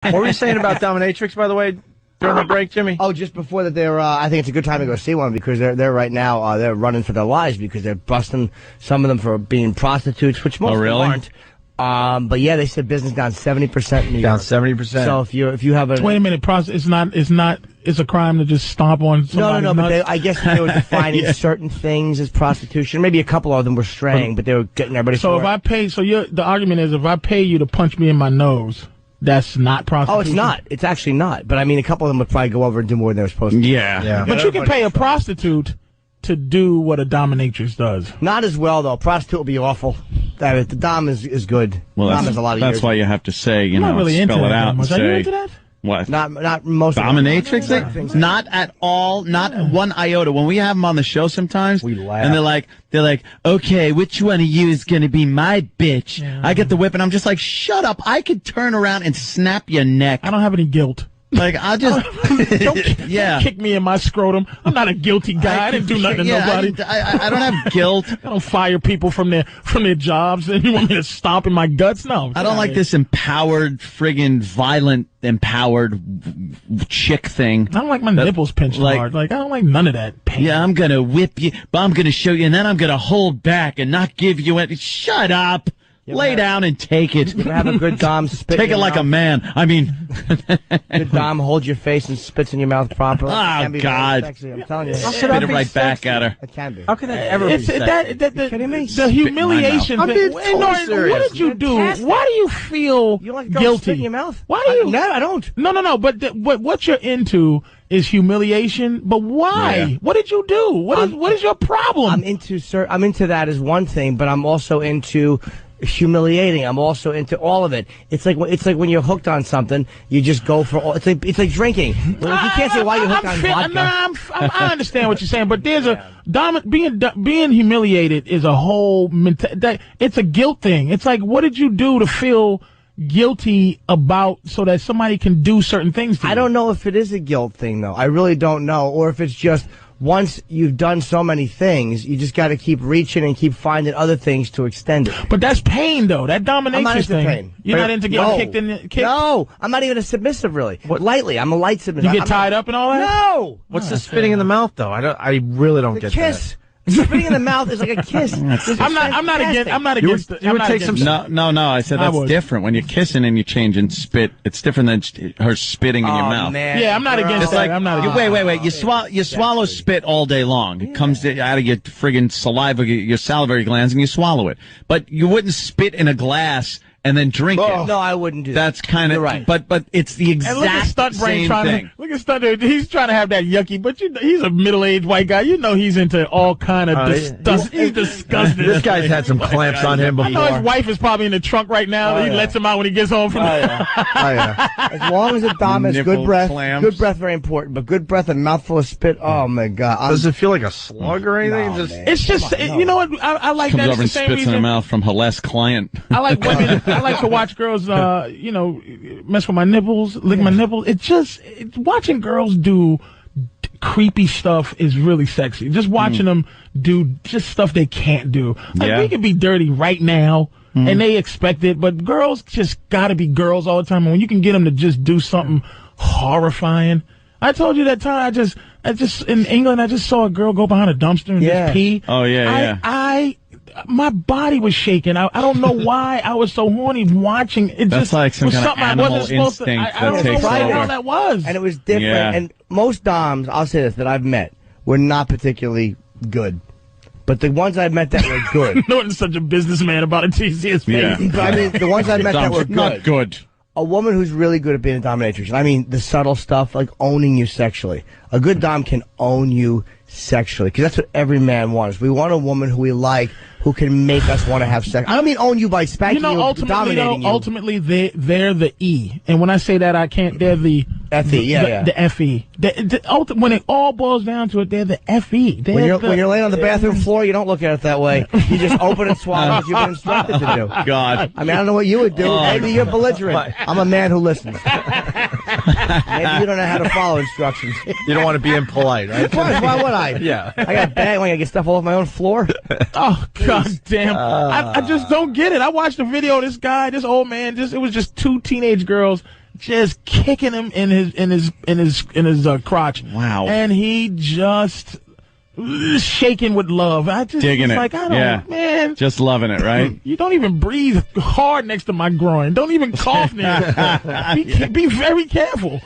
What were you saying about dominatrix, by the way, during the break, Jimmy? Oh, just before that, I think it's a good time to go see one because they're right now, they're running for their lives because they're busting some of them for being prostitutes, which most of them aren't. But yeah, they said business down 70% in New York. Down 70%. So if you have a... Wait a minute, it's a crime to just stomp on somebody. No, but I guess they were defining certain things as prostitution. Maybe a couple of them were straying, but they were getting everybody So if I pay, the argument is if I pay you to punch me in my nose, that's not prostitution. Oh, it's not. It's actually not. But I mean, a couple of them would probably go over and do more than they were supposed to. Yeah. But you can pay a prostitute to do what a dominatrix does. Not as well, though. A prostitute will be awful. The dom is good. Well, dom has a lot of that's years. why you have to say, really spell it out and Are you say. into that? What? Not most dominatrix things. Not at all. Not one iota. When we have them on the show sometimes, we laugh. And they're like, okay, which one of you is going to be my bitch? Yeah. I get the whip, and I'm just like, shut up. I could turn around and snap your neck. I don't have any guilt. Like, I'll just... don't kick me in my scrotum. I'm not a guilty guy. I didn't do nothing to nobody. I don't have guilt. I don't fire people from their jobs. And you want me to stomp in my guts? No. I don't like this empowered, friggin' violent, empowered chick thing. I don't like my nipples pinched hard. Like, I don't like none of that pain. Yeah, I'm gonna whip you, but I'm gonna show you, and then I'm gonna hold back and not give you any. Shut up. Lay down and take it. You ever have a good dom spit Take it like a man. I mean... Good dom holds your face and spits in your mouth properly. Oh, God. Sexy, I'm telling you. Spit it right back at her. It can be. How can that ever be sexy? Kidding me? The humiliation I'm thing. being totally serious. What did you do? Why do you feel You like guilty? Spit in your mouth? Why do you? No, I don't. No. But what you're into is humiliation. But why? Yeah. What did you do? What is your problem? I'm into that as one thing, but I'm also into humiliating. I'm also into all of it. It's like when you're hooked on something, you just go for all. It's like drinking. Like, you can't say why you're hooked on vodka. I understand what you're saying, but there's being humiliated is a whole it's a guilt thing. It's like, what did you do to feel guilty about so that somebody can do certain things to you? I don't know if it is a guilt thing, though. I really don't know, or if it's just once you've done so many things, you just got to keep reaching and keep finding other things to extend it. But that's pain, though. That dominatrix I'm not into thing. pain. You're not into getting kicked. No, I'm not even a submissive, really. Lightly, I'm a light submissive. You get tied up and all that? No. What's the spitting in the mouth, though? I really don't get kiss. that. Spitting in the mouth is like a kiss. I'm not against. You would take some. No. I said that's different. When you're kissing and you change and spit, it's different than her spitting in your mouth. Man. Yeah, I'm not against It's that. like, I'm not against wait. You swallow spit all day long. It comes out of your friggin' saliva, your salivary glands, and you swallow it. But you wouldn't spit in a glass and then drink it. No, I wouldn't do that. That's kind of right. But it's the exact and look at Stunt Brain same thing. Look at Stunt Brain. He's trying to have that yucky, but he's a middle-aged white guy. You know he's into all kind of he's disgusting. This guy's had some clamps on him before. I know his wife is probably in the trunk right now. He lets him out when he gets home from As long as the dom has good breath. Clamps. Good breath, very important. But good breath and mouthful of spit. Oh my God. Does it feel like a slug or anything? No, It's just you know what I like. Comes That over it's and the same spits in her reason. mouth from Hale's client. I like women. I like to watch girls, mess with my nipples, lick my nipples. Watching girls do creepy stuff is really sexy. Just watching them do just stuff they can't do. Like, we could be dirty right now, and they expect it, but girls just gotta be girls all the time. And when you can get them to just do something horrifying. I told you that time, I just in England, I just saw a girl go behind a dumpster and just pee. Oh, yeah. My body was shaking. I don't know why I was so horny watching it. That's like some kind of animal instinct I don't know what the hell that was. And it was different. Yeah. And most doms, I'll say this, that I've met were not particularly good. But the ones I've met that were good. Norton's such a businessman about it. You see his face. Yeah. But I mean, the ones I met that were good. Not good. A woman who's really good at being a dominatrix. And I mean, the subtle stuff, like owning you sexually. A good dom can own you sexually, because that's what every man wants. We want a woman who we like, who can make us want to have sex. I don't mean own you by spanking you, dominating you. Ultimately, they're the E. And when I say that, I can't. They're the FE. The FE. When it all boils down to it, they're the FE. When you're laying on the bathroom floor, you don't look at it that way. You just open and swallow as you've been instructed to do. God. I mean, I don't know what you would do. Maybe you're belligerent. I'm a man who listens. Maybe you don't know how to follow instructions. You don't want to be impolite, right? Why would I? Yeah. I got a bag when I get stuff all over my own floor. Oh, God damn. I just don't get it. I watched a video of this guy, this old man, it was just two teenage girls just kicking him in his crotch. Wow. And he just shaking with love. I just digging was it. like, I don't, man. Just loving it, right? You don't even breathe hard next to my groin. Don't even cough near it. Be very careful.